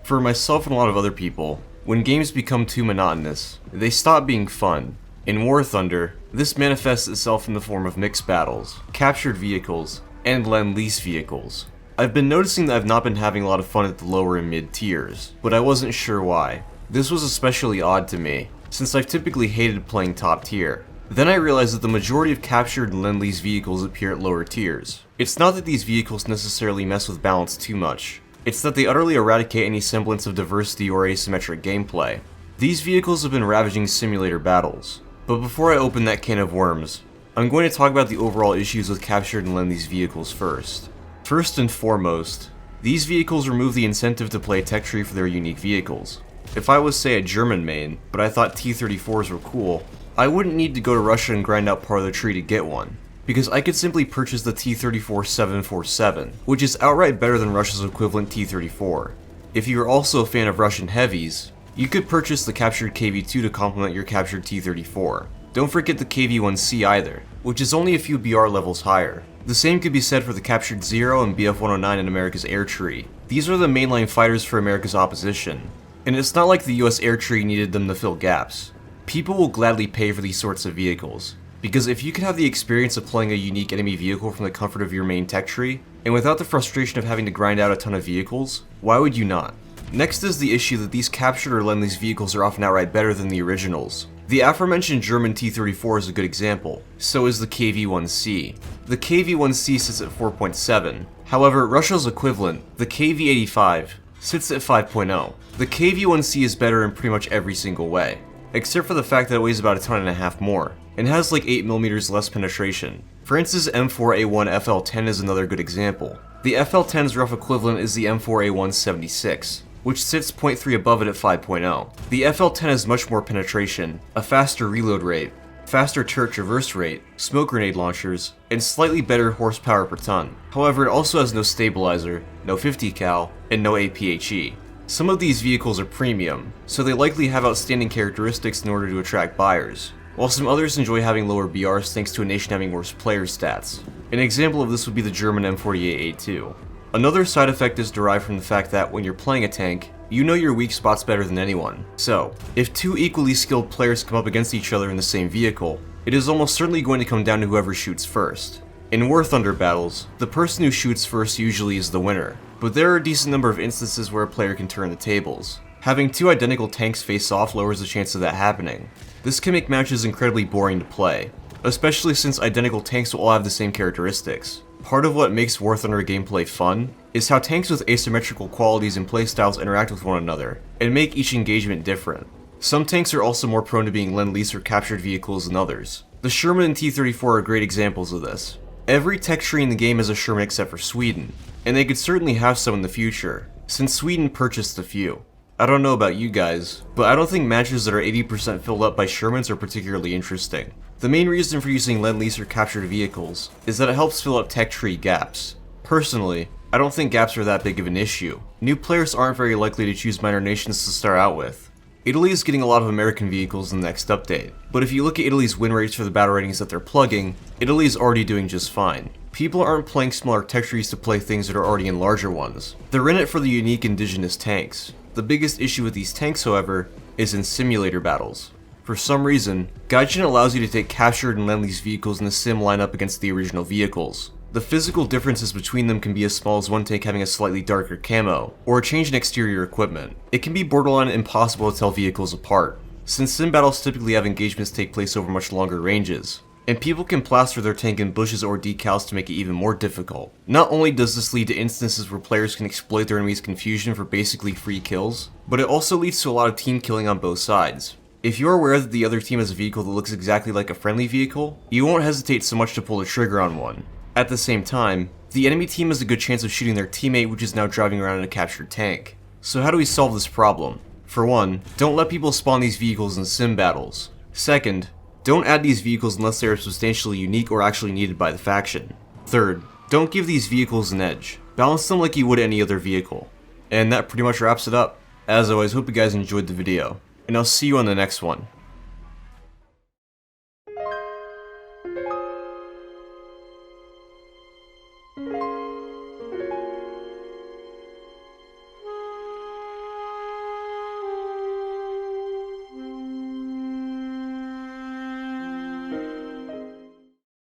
For myself and a lot of other people, when games become too monotonous, they stop being fun. In War Thunder, this manifests itself in the form of mixed battles, captured vehicles, and Lend-Lease vehicles. I've been noticing that I've not been having a lot of fun at the lower and mid tiers, but I wasn't sure why. This was especially odd to me, since I've typically hated playing top tier. Then I realized that the majority of captured and Lend-Lease vehicles appear at lower tiers. It's not that these vehicles necessarily mess with balance too much, it's that they utterly eradicate any semblance of diversity or asymmetric gameplay. These vehicles have been ravaging simulator battles. But before I open that can of worms, I'm going to talk about the overall issues with captured and Lend-Lease vehicles first. First and foremost, these vehicles remove the incentive to play tech tree for their unique vehicles. If I was, say, a German main, but I thought T-34s were cool, I wouldn't need to go to Russia and grind out part of the tree to get one, because I could simply purchase the T-34-747, which is outright better than Russia's equivalent T-34. If you are also a fan of Russian heavies, you could purchase the captured KV-2 to complement your captured T-34. Don't forget the KV-1C either, which is only a few BR levels higher. The same could be said for the captured Zero and BF-109 in America's air tree. These are the mainline fighters for America's opposition, and it's not like the US air tree needed them to fill gaps. People will gladly pay for these sorts of vehicles, because if you can have the experience of playing a unique enemy vehicle from the comfort of your main tech tree, and without the frustration of having to grind out a ton of vehicles, why would you not? Next is the issue that these captured or Lend-Lease vehicles are often outright better than the originals. The aforementioned German T-34 is a good example, so is the KV-1C. The KV-1C sits at 4.7, however Russia's equivalent, the KV-85, sits at 5.0. The KV-1C is better in pretty much every single way, except for the fact that it weighs about a ton and a half more, and has like 8mm less penetration. France's M4A1 FL10 is another good example. The FL10's rough equivalent is the M4A1 76, which sits 0.3 above it at 5.0. The FL10 has much more penetration, a faster reload rate, faster turret traverse rate, smoke grenade launchers, and slightly better horsepower per ton. However, it also has no stabilizer, no 50 cal, and no APHE. Some of these vehicles are premium, so they likely have outstanding characteristics in order to attract buyers, while some others enjoy having lower BRs thanks to a nation having worse player stats. An example of this would be the German M48A2. Another side effect is derived from the fact that when you're playing a tank, you know your weak spots better than anyone. So, if two equally skilled players come up against each other in the same vehicle, it is almost certainly going to come down to whoever shoots first. In War Thunder battles, the person who shoots first usually is the winner, but there are a decent number of instances where a player can turn the tables. Having two identical tanks face off lowers the chance of that happening. This can make matches incredibly boring to play, especially since identical tanks will all have the same characteristics. Part of what makes War Thunder gameplay fun is how tanks with asymmetrical qualities and playstyles interact with one another, and make each engagement different. Some tanks are also more prone to being Lend-Lease or captured vehicles than others. The Sherman and T-34 are great examples of this. Every tech tree in the game has a Sherman except for Sweden, and they could certainly have some in the future, since Sweden purchased a few. I don't know about you guys, but I don't think matches that are 80% filled up by Shermans are particularly interesting. The main reason for using Lend-Lease or captured vehicles is that it helps fill up tech tree gaps. Personally, I don't think gaps are that big of an issue. New players aren't very likely to choose minor nations to start out with. Italy is getting a lot of American vehicles in the next update, but if you look at Italy's win rates for the battle ratings that they're plugging, Italy is already doing just fine. People aren't playing smaller tech trees to play things that are already in larger ones. They're in it for the unique indigenous tanks. The biggest issue with these tanks, however, is in simulator battles. For some reason, Gaijin allows you to take captured and Lend-Lease vehicles in the sim lineup against the original vehicles. The physical differences between them can be as small as one tank having a slightly darker camo, or a change in exterior equipment. It can be borderline impossible to tell vehicles apart, since sim battles typically have engagements take place over much longer ranges, and people can plaster their tank in bushes or decals to make it even more difficult. Not only does this lead to instances where players can exploit their enemy's confusion for basically free kills, but it also leads to a lot of team killing on both sides. If you're aware that the other team has a vehicle that looks exactly like a friendly vehicle, you won't hesitate so much to pull the trigger on one. At the same time, the enemy team has a good chance of shooting their teammate which is now driving around in a captured tank. So how do we solve this problem? For one, don't let people spawn these vehicles in sim battles. Second, don't add these vehicles unless they are substantially unique or actually needed by the faction. Third, don't give these vehicles an edge. Balance them like you would any other vehicle. And that pretty much wraps it up. As always, hope you guys enjoyed the video, and I'll see you on the next one.